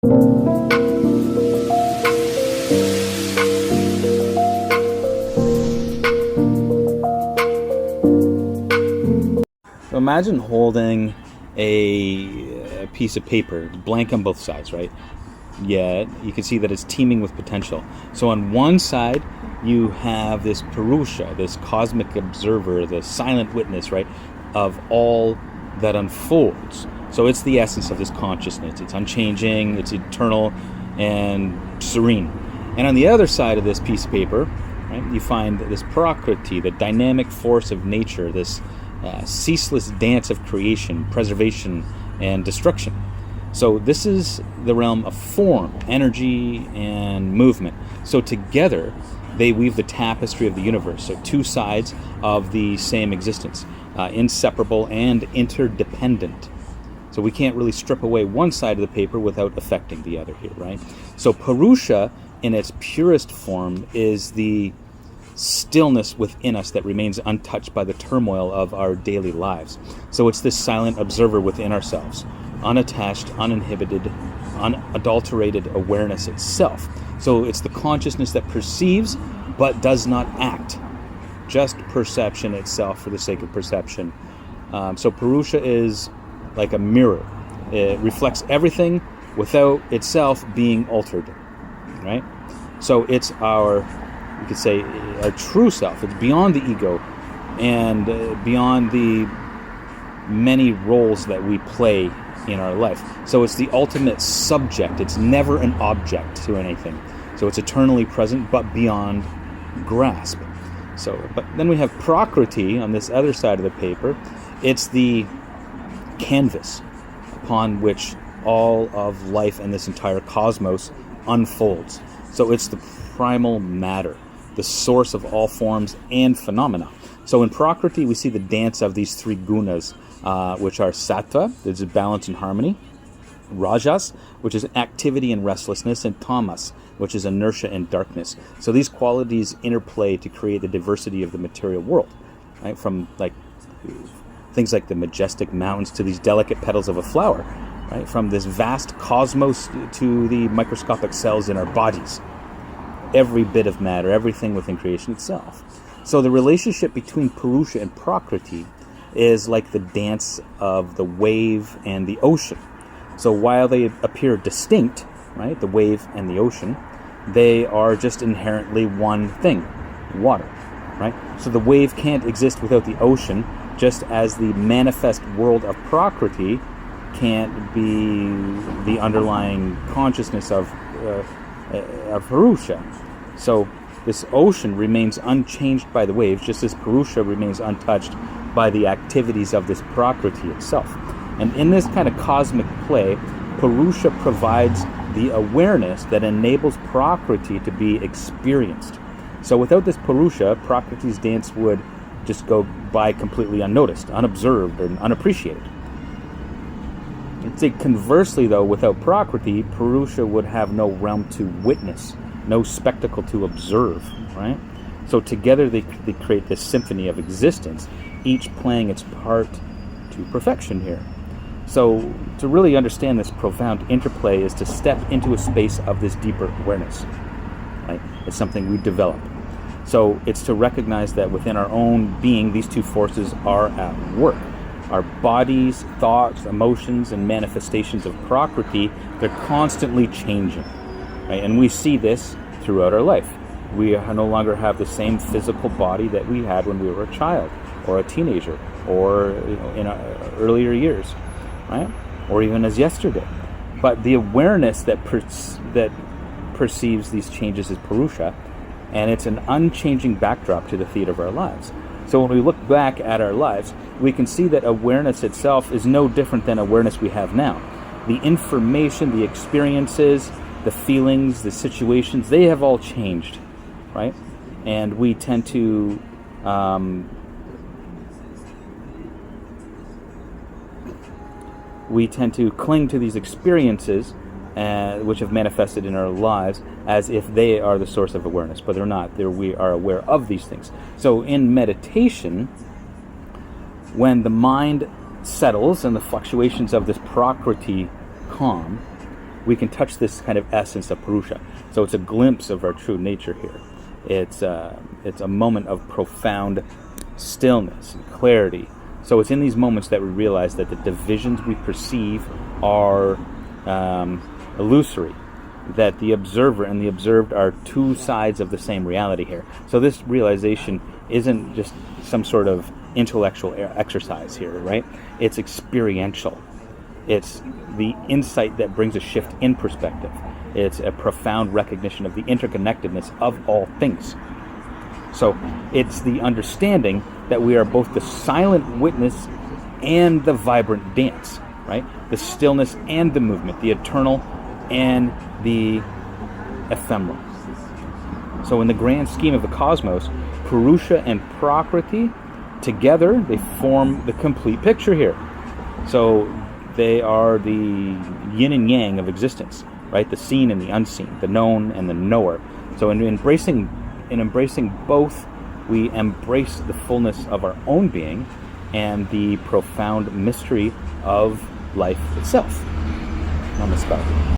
So imagine holding a piece of paper, blank on both sides, right? Yet you can see that it's teeming with potential. So on one side, you have this Purusha, this cosmic observer, the silent witness, right, of all that unfolds. So it's the essence of this consciousness. It's unchanging, it's eternal, and serene. And on the other side of this piece of paper, right, you find this Prakriti, the dynamic force of nature, this ceaseless dance of creation, preservation, and destruction. So this is the realm of form, energy, and movement. So together, they weave the tapestry of the universe. So two sides of the same existence, inseparable and interdependent. So we can't really strip away one side of the paper without affecting the other here, right? So Purusha, in its purest form, is the stillness within us that remains untouched by the turmoil of our daily lives. So it's this silent observer within ourselves, unattached, uninhibited, unadulterated awareness itself. So it's the consciousness that perceives but does not act, just perception itself for the sake of perception. So Purusha is like a mirror. It reflects everything without itself being altered, right? So it's our, you could say, our true self. It's beyond the ego and beyond the many roles that we play in our life. So it's the ultimate subject. It's never an object to anything. So it's eternally present, but beyond grasp. So, but then we have Prakriti on this other side of the paper. It's the canvas upon which all of life and this entire cosmos unfolds. So it's the primal matter, the source of all forms and phenomena. So in Prakriti, we see the dance of these three gunas, which are sattva, which is balance and harmony, rajas, which is activity and restlessness, and tamas, which is inertia and darkness. So these qualities interplay to create the diversity of the material world, right? From like things like the majestic mountains to these delicate petals of a flower, right? From this vast cosmos to the microscopic cells in our bodies. Every bit of matter, everything within creation itself. So the relationship between Purusha and Prakriti is like the dance of the wave and the ocean. So while they appear distinct, right, the wave and the ocean, they are just inherently one thing, water, right? So the wave can't exist without the ocean, just as the manifest world of Prakriti can't be the underlying consciousness of Purusha. So this ocean remains unchanged by the waves, just as Purusha remains untouched by the activities of this Prakriti itself. And in this kind of cosmic play, Purusha provides the awareness that enables Prakriti to be experienced. So without this Purusha, Prakriti's dance would just go by completely unnoticed, unobserved, and unappreciated. I'd say conversely, though, without Prakriti, Purusha would have no realm to witness, no spectacle to observe, right? So together they create this symphony of existence, each playing its part to perfection here. So to really understand this profound interplay is to step into a space of this deeper awareness, right? It's something we develop. So it's to recognize that within our own being, these two forces are at work. Our bodies, thoughts, emotions, and manifestations of Prakriti, they're constantly changing, right? And we see this throughout our life. We no longer have the same physical body that we had when we were a child or a teenager or in our earlier years, right? Or even as yesterday. But the awareness that perceives these changes is Purusha, and it's an unchanging backdrop to the theater of our lives. So when we look back at our lives, we can see that awareness itself is no different than awareness we have now. The information, the experiences, the feelings, the situations, they have all changed, right? And we tend to cling to these experiences which have manifested in our lives as if they are the source of awareness, but they're not. We are aware of these things. So in meditation, when the mind settles and the fluctuations of this Prakriti calm, we can touch this kind of essence of Purusha. So it's a glimpse of our true nature here. It's a moment of profound stillness and clarity. So it's in these moments that we realize that the divisions we perceive are illusory, that the observer and the observed are two sides of the same reality here. So this realization isn't just some sort of intellectual exercise here, right? It's experiential. It's the insight that brings a shift in perspective. It's a profound recognition of the interconnectedness of all things. So it's the understanding that we are both the silent witness and the vibrant dance, right? The stillness and the movement, the eternal and the ephemeral. So in the grand scheme of the cosmos, Purusha and Prakriti together, they form the complete picture here. So they are the yin and yang of existence, right? The seen and the unseen, the known and the knower. So in embracing both, we embrace the fullness of our own being and the profound mystery of life itself. Namaskar.